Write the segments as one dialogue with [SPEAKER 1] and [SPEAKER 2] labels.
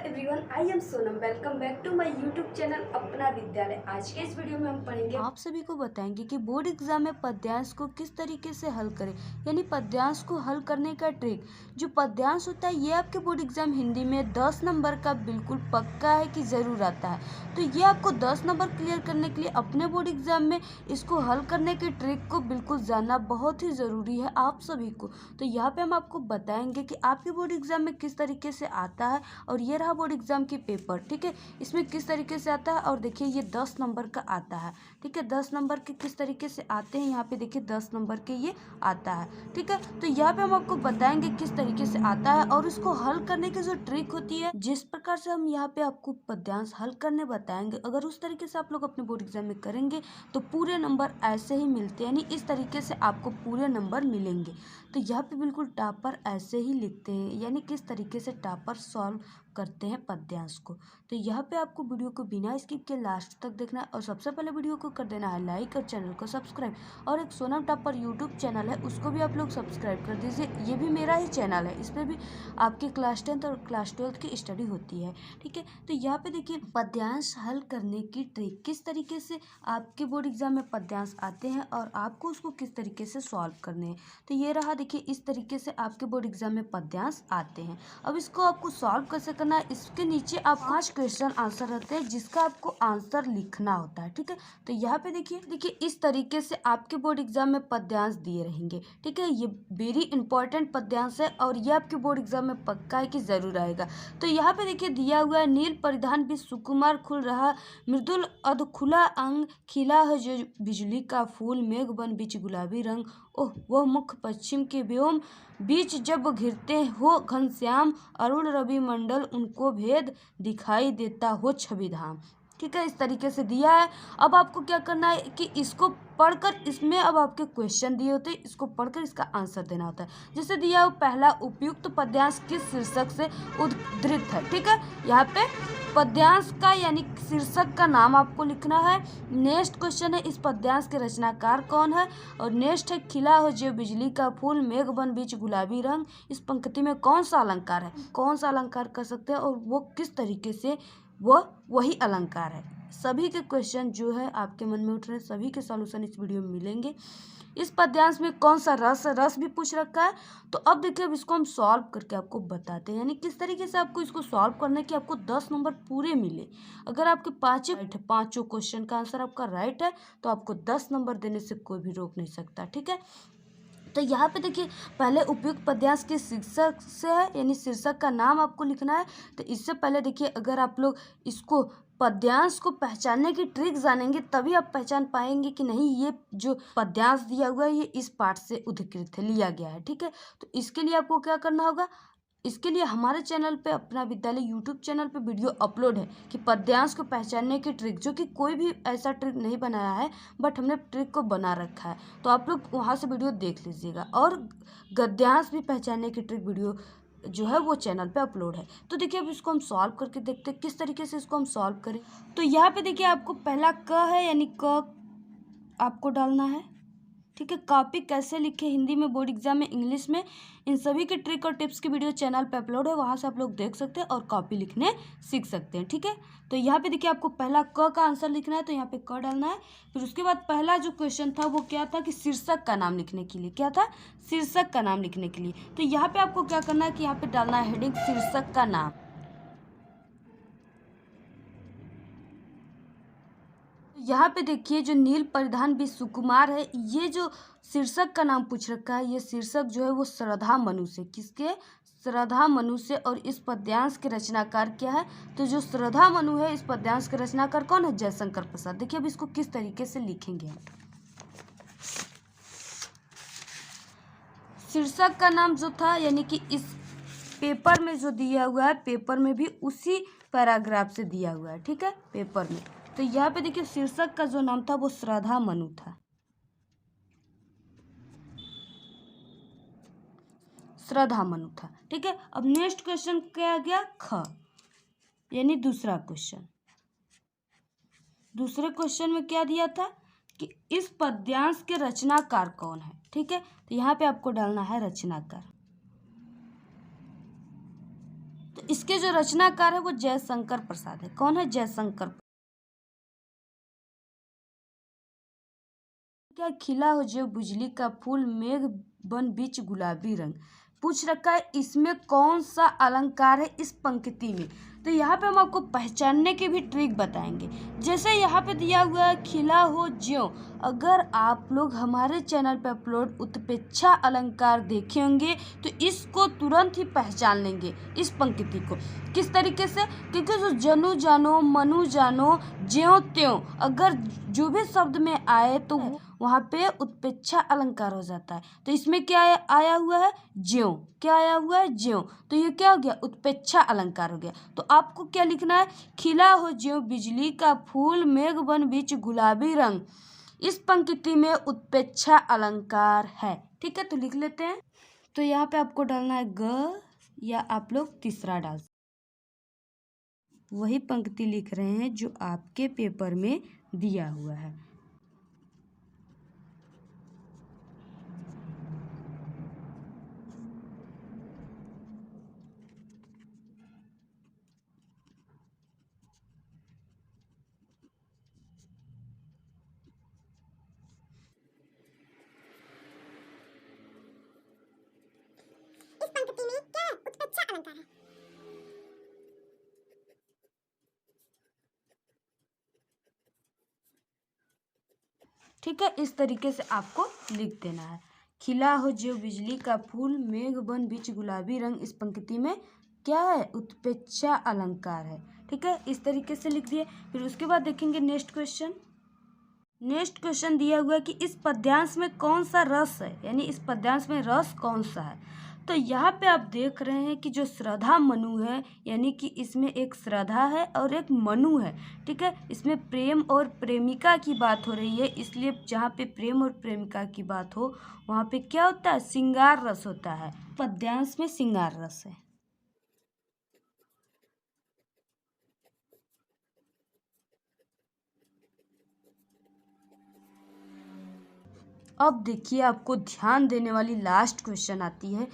[SPEAKER 1] Everyone, I am Sonam. Welcome back to my YouTube channel Apna Vidyalaya. आज के इस वीडियो में हम पढ़ेंगे,
[SPEAKER 2] आप सभी को बताएंगे कि बोर्ड एग्जाम में पद्यांश को किस तरीके से हल करें, यानी पद्यांश को हल करने का ट्रिक। जो पद्यांश होता है ये आपके बोर्ड एग्जाम हिंदी में 10 नंबर का बिल्कुल पक्का है कि ज़रूर आता है। तो ये आपको 10 नंबर क्लियर करने के लिए अपने बोर्ड एग्जाम में इसको हल करने के ट्रिक को बिल्कुल जानना बहुत ही ज़रूरी है आप सभी को। तो यहाँ पे हम आपको बताएंगे कि आपके बोर्ड एग्जाम में किस तरीके से आता है, और ये रहा बोर्ड एग्जाम की पेपर, ठीक है। इसमें किस तरीके से आता है, और देखिए ये 10 नंबर का आता है, ठीक है। 10 नंबर के किस तरीके से आते हैं, यहाँ पे देखिए 10 नंबर के ये आता है, ठीक है। तो यहाँ पे हम आपको बताएंगे किस तरीके से आता है और इसको हल करने की जो ट्रिक होती है, जिस प्रकार से हम यहाँ पे आपको पद्यांश हल करने बताएंगे, अगर उस तरीके से आप लोग अपने बोर्ड एग्जाम में करेंगे तो पूरे नंबर ऐसे ही मिलते हैं, यानी इस तरीके से आपको पूरे नंबर मिलेंगे। तो यहाँ पे बिल्कुल टॉपर ऐसे ही लिखते हैं, यानी किस तरीके से टॉपर सॉल्व करते हैं पद्यांश को। तो यहाँ पे आपको वीडियो को बिना स्किप के लास्ट तक देखना है, और सबसे पहले वीडियो को कर देना है लाइक और चैनल को सब्सक्राइब। और एक सोनम टॉपर यूट्यूब चैनल है, उसको भी आप लोग सब्सक्राइब कर दीजिए, ये भी मेरा ही चैनल है, इस पर भी आपकी क्लास 10th और क्लास 12th की स्टडी होती है, ठीक है। तो यहाँ पे देखिए पद्यांश हल करने की ट्रिक, किस तरीके से आपके बोर्ड एग्जाम में पद्यांश आते हैं और आपको उसको किस तरीके से सॉल्व करने हैं। तो ये रहा, देखिए इस तरीके से आपके बोर्ड एग्जाम में पद्यांश आते हैं। अब इसको आपको सॉल्व कैसे करना है, इसके नीचे आप 5 क्वेश्चन आंसर रहते हैं जिसका आपको आंसर लिखना होता है, ठीक है। तो यहाँ पे देखिए इस तरीके से आपके बोर्ड एग्जाम में पद्यांश दिए रहेंगे, ठीक है। ये वेरी इंपॉर्टेंट पद्यांश है और ये आपके बोर्ड एग्जाम में पक्का है कि जरूर आएगा। तो यहाँ पे देखिए दिया हुआ है, नील परिधान भी सुकुमार खुल रहा, मृदुल अध खुला अंग, खिला है जो बिजली का फूल, मेघ बन बीच गुलाबी रंग, ओह वह मुख पश्चिम के व्योम, बीच जब घिरते हो घनश्याम, अरुण रवि मंडल उनको भेद, दिखाई देता हो छवि धाम, ठीक है। इस तरीके से दिया है। अब आपको क्या करना है कि इसको पढ़कर, इसमें अब आपके क्वेश्चन दिए होते हैं, इसको पढ़कर इसका आंसर देना होता है। जैसे दिया हो पहला, उपयुक्त पद्यांश किस शीर्षक से उद्धृत है, ठीक है। यहाँ पे पद्यांश का यानी शीर्षक का नाम आपको लिखना है। नेक्स्ट क्वेश्चन है, इस पद्यांश के रचनाकार कौन है, और नेक्स्ट है, खिला हो जो बिजली का फूल, मेघ बन बीच गुलाबी रंग, इस पंक्ति में कौन सा अलंकार है, कौन सा अलंकार कर सकते हैं और वो किस तरीके से वही अलंकार है। सभी के क्वेश्चन जो है आपके मन में उठ रहे हैं, सभी के सॉल्यूशन इस वीडियो में मिलेंगे। इस पद्यांश में कौन सा रस भी पूछ रखा है। तो अब देखिए, अब इसको हम सॉल्व करके आपको बताते हैं, यानी किस तरीके से आपको इसको सॉल्व करना है कि आपको 10 नंबर पूरे मिले। अगर आपके पांचों क्वेश्चन का आंसर आपका राइट है तो आपको 10 नंबर देने से कोई भी रोक नहीं सकता, ठीक है। तो यहाँ पे देखिए पहले उपयुक्त पद्यांश के शीर्षक से है, यानी शीर्षक का नाम आपको लिखना है। तो इससे पहले देखिए, अगर आप लोग इसको पद्यांश को पहचानने की ट्रिक जानेंगे तभी आप पहचान पाएंगे कि नहीं ये जो पद्यांश दिया हुआ है ये इस पाठ से उद्धृत है, लिया गया है, ठीक है। तो इसके लिए आपको क्या करना होगा, इसके लिए हमारे चैनल पे, अपना विद्यालय यूट्यूब चैनल पे वीडियो अपलोड है कि पद्यांश को पहचानने की ट्रिक, जो कि कोई भी ऐसा ट्रिक नहीं बनाया है, बट हमने ट्रिक को बना रखा है। तो आप लोग वहाँ से वीडियो देख लीजिएगा। और गद्यांश भी पहचानने की ट्रिक वीडियो जो है वो चैनल पे अपलोड है। तो देखिए अब इसको हम सॉल्व करके देखते हैं किस तरीके से इसको हम सॉल्व करें। तो यहाँ पे देखिए आपको पहला क है, यानी क आपको डालना है, ठीक है। कॉपी कैसे लिखे हिंदी में बोर्ड एग्जाम में, इंग्लिश में, इन सभी के ट्रिक और टिप्स की वीडियो चैनल पे अपलोड है, वहां से आप लोग देख सकते हैं और कॉपी लिखने सीख सकते हैं, ठीक है। तो यहाँ पे देखिए आपको पहला क का आंसर लिखना है, तो यहाँ पे क डालना है। फिर उसके बाद पहला जो क्वेश्चन था वो क्या था कि शीर्षक का नाम लिखने के लिए, क्या था, शीर्षक का नाम लिखने के लिए। तो यहाँ पे आपको क्या करना है कि यहाँ पे डालना है हेडिंग शीर्षक का नाम। यहाँ पे देखिए जो नील परिधान भी सुकुमार है, ये जो शीर्षक का नाम पूछ रखा है, ये शीर्षक जो है वो श्रद्धा मनु से, किसके, श्रद्धा मनु से। और इस पद्यांश के रचनाकार क्या है, तो जो श्रद्धा मनु है इस पद्यांश के रचनाकार कौन है, जयशंकर प्रसाद। देखिए अब इसको किस तरीके से लिखेंगे हम। शीर्षक का नाम जो था, यानी कि इस पेपर में जो दिया हुआ है, पेपर में भी उसी पैराग्राफ से दिया हुआ है, ठीक है, पेपर में। तो यहाँ पे देखिए शीर्षक का जो नाम था वो श्रद्धा मनु था, श्रद्धा मनु था, ठीक है। अब नेक्स्ट क्वेश्चन क्या आ गया, ख, यानी दूसरा क्वेश्चन। दूसरे क्वेश्चन में क्या दिया था कि इस पद्यांश के रचनाकार कौन है, ठीक है। तो यहाँ पे आपको डालना है रचनाकार। तो इसके जो रचनाकार है वो जयशंकर प्रसाद है। कौन है? जयशंकर। क्या खिला हो जो बिजली का फूल, मेघ बन बीच गुलाबी रंग। पूछ रखा है इसमें कौन सा अलंकार है इस पंक्ति में। तो यहाँ पे हम आपको पहचानने की भी ट्रिक बताएंगे। जैसे यहाँ पे दिया हुआ है खिला हो ज्यों, अगर आप लोग हमारे चैनल पे अपलोड उत्प्रेक्षा अलंकार देखे होंगे तो इसको तुरंत ही पहचान लेंगे, इस पंक्ति को। किस तरीके से? क्योंकि जो जनु जानो, मनु जानो, ज्यों त्यों, अगर जो भी शब्द में आए तो वहाँ पे उत्प्रेक्षा अलंकार हो जाता है। तो इसमें क्या आया हुआ है? ज्यों। क्या आया हुआ है? ज्यों। तो ये क्या हो गया? उत्प्रेक्षा अलंकार हो गया। तो आपको क्या लिखना है? खिला हो ज्यों बिजली का फूल, मेघ बन बीच गुलाबी रंग। इस पंक्ति में उत्प्रेक्षा अलंकार है। ठीक है, तो लिख लेते हैं। तो यहाँ पे आपको डालना है ग, या आप लोग तीसरा डाल, वही पंक्ति लिख रहे हैं जो आपके पेपर में दिया हुआ है।
[SPEAKER 3] इस पंक्ति में क्या है? उत्प्रेक्षा अलंकार है।
[SPEAKER 2] ठीक है, इस तरीके से आपको लिख देना है। खिला हो जो बिजली का फूल, मेघ बन बीच गुलाबी रंग। इस पंक्ति में क्या है? उत्प्रेक्षा अलंकार है। ठीक है, इस तरीके से लिख दिए। फिर उसके बाद देखेंगे नेक्स्ट क्वेश्चन। नेक्स्ट क्वेश्चन दिया हुआ है कि इस पद्यांश में कौन सा रस है, यानी इस पद्यांश में रस कौन सा है। तो यहाँ पे आप देख रहे हैं कि जो श्रद्धा मनु है, यानी कि इसमें एक श्रद्धा है और एक मनु है। ठीक है, इसमें प्रेम और प्रेमिका की बात हो रही है, इसलिए जहाँ पे प्रेम और प्रेमिका की बात हो वहाँ पे क्या होता है? श्रृंगार रस होता है। पद्यांश में श्रृंगार रस है। अब देखिए, आपको ध्यान देने वाली लास्ट क्वेश्चन आती है,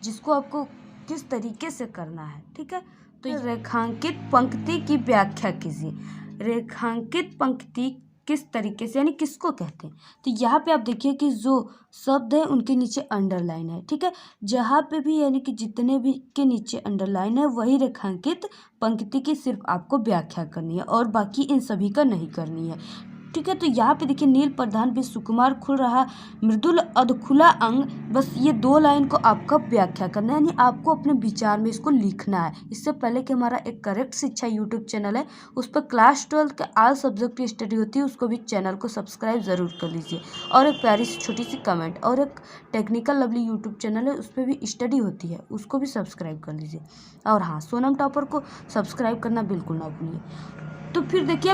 [SPEAKER 2] जिसको आपको किस तरीके से करना है। ठीक है, तो रेखांकित पंक्ति की व्याख्या कीजिए। रेखांकित पंक्ति किस तरीके से, यानी किसको कहते हैं। तो यहाँ पे आप देखिए कि जो शब्द है उनके नीचे अंडरलाइन है। ठीक है, जहाँ पे भी यानी कि जितने भी के नीचे अंडरलाइन है वही रेखांकित पंक्ति की सिर्फ आपको व्याख्या करनी है, और बाकी इन सभी का नहीं करनी है। ठीक है, तो यहाँ पे देखिए नील प्रधान भी सुकुमार खुल रहा मृदुल अधखुला अंग। बस ये 2 लाइन को आपका व्याख्या करना है, यानी आपको अपने विचार में इसको लिखना है। इससे पहले कि हमारा एक करेक्ट शिक्षा यूट्यूब चैनल है, उस पर क्लास 12 के ऑल सब्जेक्ट की स्टडी होती है, उसको भी चैनल को सब्सक्राइब ज़रूर कर लीजिए। और एक प्यारी सी छोटी सी कमेंट, और एक टेक्निकल लवली यूट्यूब चैनल है, उस पर भी स्टडी होती है, उसको भी सब्सक्राइब कर लीजिए। और हाँ, सोनम टॉपर को सब्सक्राइब करना बिल्कुल ना भूलिए। तो फिर देखिए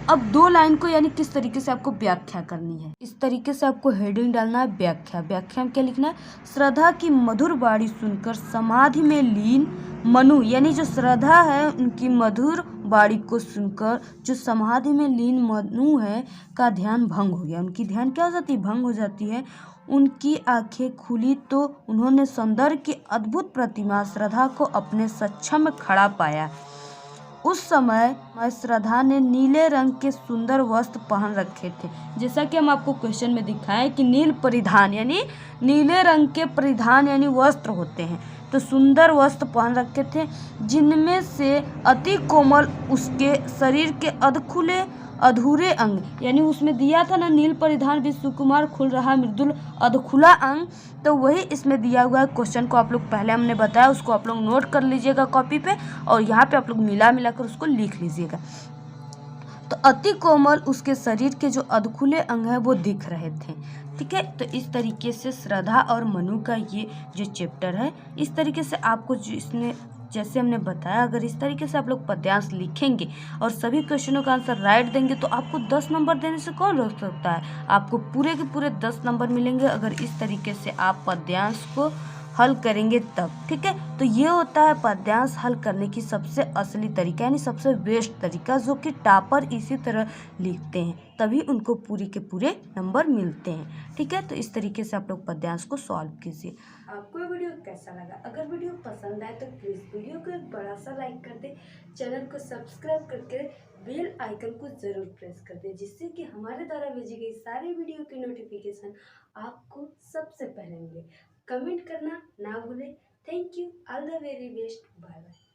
[SPEAKER 2] अब 2 लाइन को यानी किस तरीके से आपको व्याख्या करनी है। इस तरीके से आपको हेडिंग डालना है व्याख्या। व्याख्या में क्या लिखना है? श्रद्धा की मधुर बाणी सुनकर समाधि में लीन मनु, यानी जो श्रद्धा है उनकी मधुर बाणी को सुनकर जो समाधि में लीन मनु है का ध्यान भंग हो गया। उनकी ध्यान क्या हो जाती है? भंग हो जाती है। उनकी आंखें खुली तो उन्होंने सौंदर्य की अद्भुत प्रतिमा श्रद्धा को अपने सक्षम में खड़ा पाया। उस समय श्रद्धा ने नीले रंग के सुंदर वस्त्र पहन रखे थे। जैसा कि हम आपको क्वेश्चन में दिखाएं कि नील परिधान यानी नीले रंग के परिधान यानी वस्त्र होते हैं, तो सुंदर वस्त्र पहन रखे थे, जिनमें से अति कोमल उसके शरीर के अधखुले अधूरे अंग, यानी उसमें दिया था ना नील परिधान भी सुकुमार खुल रहा मृदुल अधखुला अंग, तो वही इसमें दिया हुआ है। क्वेश्चन को आप लोग पहले हमने बताया, उसको आप लोग नोट कर लीजिएगा कॉपी पे, और यहाँ पे आप लोग मिला कर उसको लिख लीजिएगा। तो अति कोमल उसके शरीर के जो अधखुले अंग है वो दिख रहे थे। ठीक है, तो इस तरीके से श्रद्धा और मनु का ये जो चैप्टर है, इस तरीके से आपको जो इसमें जैसे हमने बताया, अगर इस तरीके से आप लोग पद्यांश लिखेंगे और सभी क्वेश्चनों का आंसर राइट देंगे तो आपको 10 नंबर देने से कौन रोक सकता है। आपको पूरे के पूरे 10 नंबर मिलेंगे अगर इस तरीके से आप पद्यांश को हल करेंगे तब। ठीक है, तो ये होता है पद्यांश हल करने की सबसे असली तरीका, यानी सबसे बेस्ट तरीका, जो कि टॉपर इसी तरह लिखते हैं, तभी उनको पूरी के पूरे नंबर मिलते हैं। ठीक है, तो इस तरीके से आप लोग पद्यांश को सॉल्व कीजिए।
[SPEAKER 1] आपको ये वीडियो कैसा लगा? अगर वीडियो पसंद आए तो प्लीज़ वीडियो को एक बड़ा सा लाइक कर दे, चैनल को सब्सक्राइब करके बेल आइकन को ज़रूर प्रेस कर दे, जिससे कि हमारे द्वारा भेजी गई सारी वीडियो की नोटिफिकेशन आपको सबसे पहले मिले। कमेंट करना ना भूलें। Thank you, all the very best, bye bye.